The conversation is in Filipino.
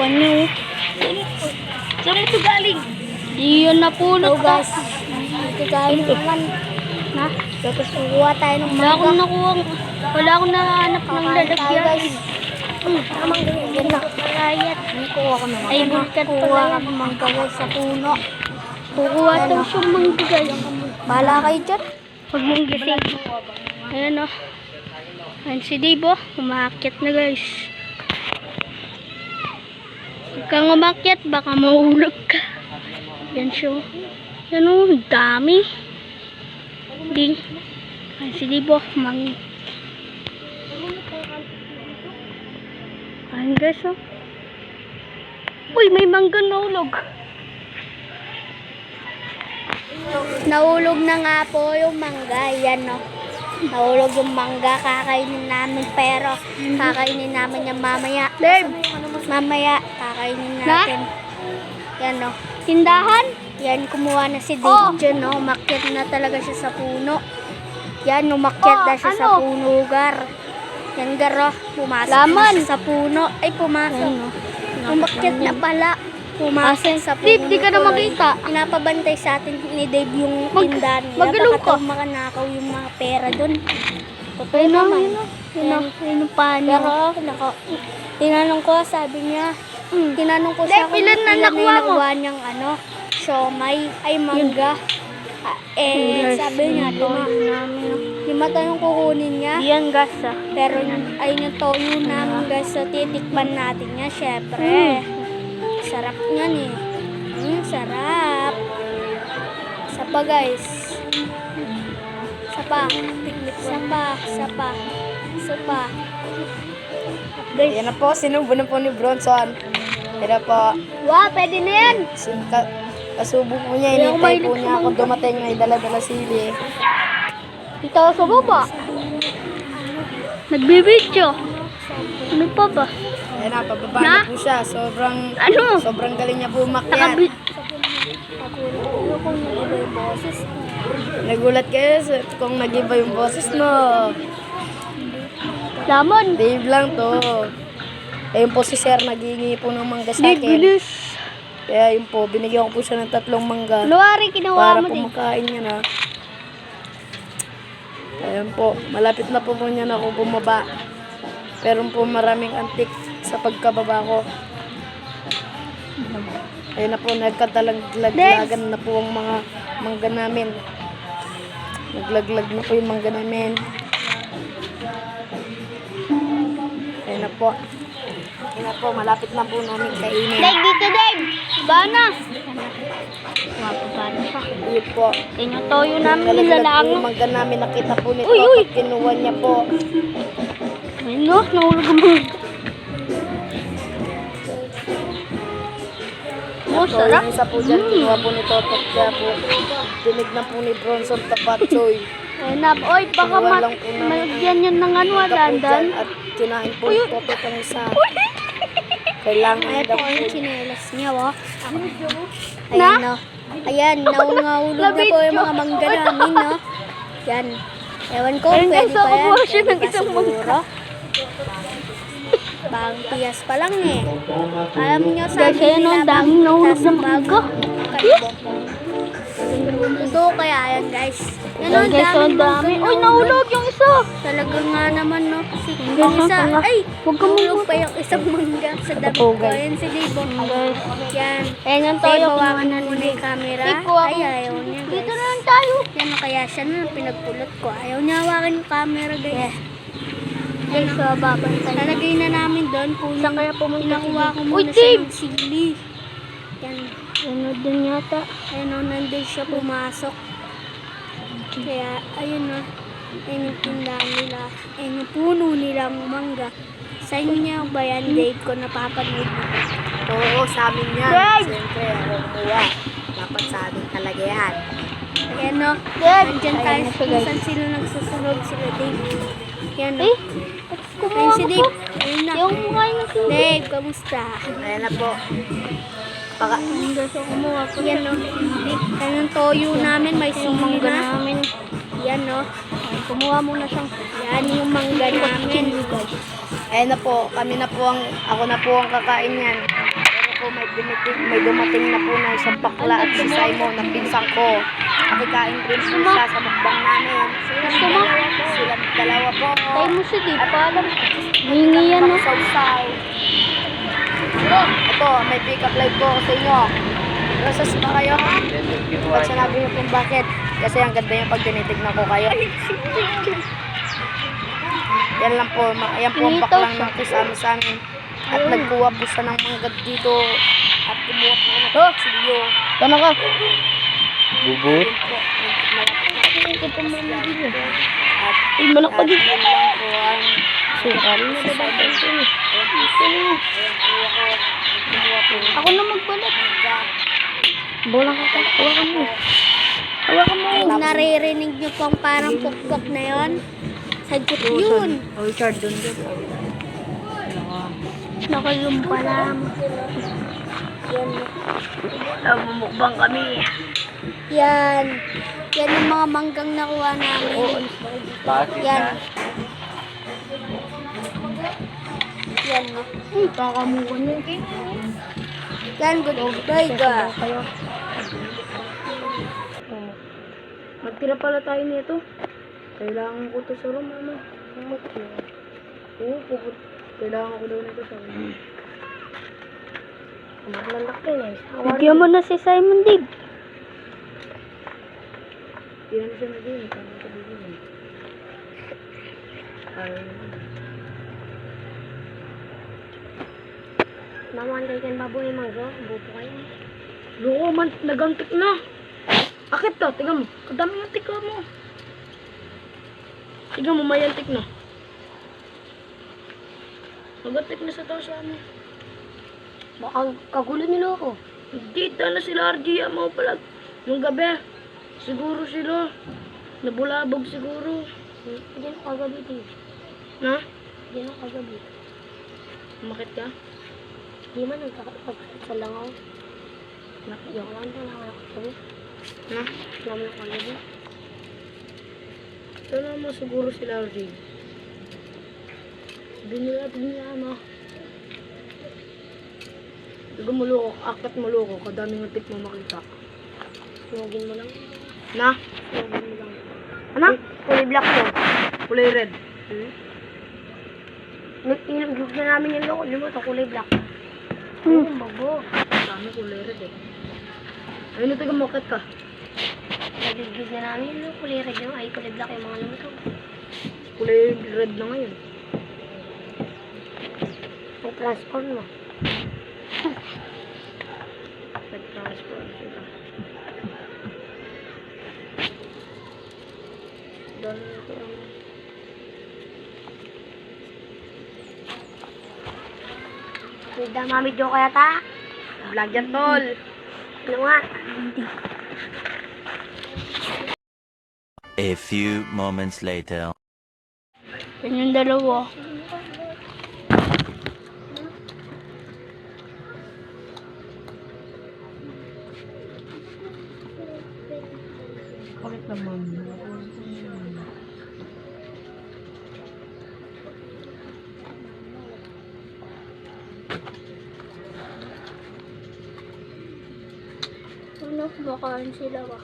Tingnan nyo. Saan mo ito galing? Di yun napulot So guys, ito tayo naman. Ha? Tapos kukuha tayo ng Wala akong mangga. nakuha. Wala akong nahanap ng Kakain tayo lalagyan. guys. Tamang ganyan na. Ayat. Kukuha ko naman. Ay, bulkat pala Kukuha yan. ka ng mangga guys sa puno. Kukuha daw siyang mangga guys. Bahala kayo dyan. Huwag mong gising. Ayan o. Ayan si Dave o. Umakyat na guys. Huwag kang umakyat. Baka mahulog ka. Yan siya. Yan o. Dami. Ding. Ayan si Dave o. Ayan guys o. Uy, may mangga nahulog. Nahulog na nga po yung mangga. Yan o. Nahulog yung mangga. Kakainin namin pero kakainin namin yung mamaya. Dave. Mamaya kakainin natin. Yan o. Tindahan? Yan, kumuha na si Oh. Dave dyan, no? Umakyat na talaga siya sa puno. Yan, umakyat na siya sa puno, gar. Yan, gar, oh. Pumasok na siya sa puno. Ay, pumasok. Umakyat na pala. Pumasok sa puno. Dave, di ka na tuloy. makita. Pinapabantay sa atin ni Dave yung tindahan niya. magalaw Baka ka. daw makanakaw yung mga pera dun. Totoo Ayun o. naman. Ayun yung paano. Pero, tinanong ko, sabi niya, tinanong ko siya Dave, ilan na nakuha mo? nakuha niyang siomay, ay mangga. Sabi niya, lima tayong kukunin niya. Diyan gasa. Pero ayun yung toyo namin guys, so titikman natin niya, syempre. Sarap niyan eh. Sarap. Sapa guys. Sapa. Sapa. Guys. Yan na po, sinubo na po ni Bronson. Yan na po. Wow, pwede na yan. Kasubo po niya, hinintay po niya ako dumating may dala-dala sili. Ito sa baba. Nagbibidyo. Ano pa ba? Ayan na, pababa na po siya. Sobrang galing niya po umakyat. Nagulat kayo kung nag-iba yung boses mo. Lamon. Dave lang to. Ayun po si Sir, naghihingi po ng mangga sa Dave, akin. bilis. Kaya yun po, binigyan ko po siya ng 3 mangga. Luwari, kinuha Para mo po din. makain niya na. Ayan po, malapit na po niya na ako bumaba. Pero po maraming antik sa pagkababa ko. Ayun na po, nagkadalaglagan na po ang mga mangga namin. Naglaglag na po yung mangga namin. Ayun na po. Ayun na po, malapit na po namin kainin. Dave, dito Dave. Iba na. Mapapano pa. Ayun po. Tingnan toyo namin Nalaglag po nilalang. yung mangga namin. Nakita po nito Uy, uy. at kinuha niya po. Ayun no, nahulog ang mga. Oh, So, sarap. yung isa po dyan, kinuha po ni Totot. Kaya po, tinignan po ni Bronson Tapatsoy. Ayun na. Oy, baka Kinuha lang po namin malagyan yan ng ano, Ito po dandan. dyan at kinain po ni Totot ang isa. Kailangan Ito daw po po. yung chinelas niya, oh. Na? Ayan, no. Ayan, nahulog na po yung mga mangga namin, no. Yan. Ewan ko, Ayun, pwede guys, pa yan. nakukuha siya Pwede ng pa isang siguro. Bagong piyas pa lang eh. Alam niyo, Guys, sabi ayun o, nila, daming nahulog tas ng mangga. Ito kaya yan guys. Yan o, Guys, ang dami. Uy, nahulog yung isa. Talaga nga naman, no. Si Guys, yung isa, tanga. ay, Huwag ka nahulog muna. pa yung isang mangga sa dami po, ko. guys. Ayan si Dave. Guys, Yan. ayun yung Dave, toyo. bawakan Kinuha na muna yung camera. Dave, kuha ko. Ay, ayaw niya guys. Dito na lang tayo. Yan o, kaya siya na pinagpulot ko. Ayaw niya hawakan yung camera guys. Guys, babantay. Lalagay na namin doon kung Saan kaya pumunta? Inakuha ko Uy, muna siya Dave! ng sili. Yan. Ano din yata. Ayun o, nandun siya pumasok. Kaya, ayun o. Ayun yung tindahan nila. Ayun yung puno nilang mangga. Sa inyo ba yan, Dave, ko napapanood mo? Oo, sa amin yan. Dave! Siyempre, ako kumuha. Dapat sa amin talaga yan. Ayan o. Dave! Nandyan tayo Ayan na siya, kung guys. saan sila nagsusunod sila, Dave. Yan o. Eh, Ayun kumuha si ko Dave. po. Ayun na. Yung mukha ng sili. Dave, kamusta? Ayan na po. Ayun guys, so kumuha ko. Yan o. Yan yung toyo namin. May Yung sili mangga na. namin. Yan o. Ay, kumuha muna siyang Yan yung mangga namin. Ayan na po. Ako na po ang kakain yan. po, may dumating na po na isang bakla at si Simon, ang pinsang ko. Nakikain rin po siya sa mukbang namin. Silang dalawa po. Tayo mo siya, di pa alam. Hingi yan, no? Sausaw. Ito, may pick-up live po ako sa inyo. Rosas ba kayo? Pag sinabi niyo kung bakit. Kasi ang ganda yung pag tinitignan ko kayo. Yan lang po. Yan po ang baklang ng kisama sa amin. At nagkuha po siya ng manggad dito. At kumuha po ng kutsilyo. Tama ka. Bubut? At Malak pa din. yan lang po ang Sukal na ba ba? Ako na magbalat. Bolang ka pa. Hawakan mo. Hawakan mo. Naririnig niyo po ang parang pukpok na yon. Sagot yun. Oh, Richard, doon doon. Nakalumpa lang. Namumukbang kami. Yan. Yan yung mga manggang nakuha namin. Yan. Yan, no? Kakamuha niyo. Yan, goodbye, ga. Magtira pala tayo nito. Kailangan ko to sa room, ano? Oo, kailangan ko daw nito sa room. Maglalaki na eh. Bigyan mo na si Simon, Dave. Yan siya na din. Kaya ito din. Mamantay kan baboy manggo. Bupo kayo. Loko man, nagantik na. Akit to, tingnan mo. Kadami yung tika mo. Tingnan mo, may antik na. Nagantik na sa taas ano. Baka kagulo nila ako. Dito na sila RG, mo pala. Nung gabi, siguro sila. Nabulabog siguro. Hindi na kagabi, Dave. Na? Hindi na kagabi. Umakit ka? Di man nagkakapagkakit sa langaw. Yung lang ito na kagabi. Na? Alam na kagabi. Ito naman siguro sila RG. Tingnan mo. Tignan mo loko, akat mo loko, kadaming antik mo makita. Sunugin mo lang. Na? Sunugin mo lang. Ano? Kulay black mo. Kulay red. Nag-ilog na namin yung loko. Limo ito, kulay black. Bago. Dami kulay red eh. Ayun ito, gumakit ka. Nag-ilog na namin yung kulay red yung ay kulay black yung mga lumito. Kulay red na ngayon. Nag-transform mo. Nag-transfer sila. Dami ito ang... Hindi mami jo kaya ta. Vlog yan, tol. Ano nga? A few moments later. Yan yung dalawa. Bakit naman? Ano? Kumakain sila ba?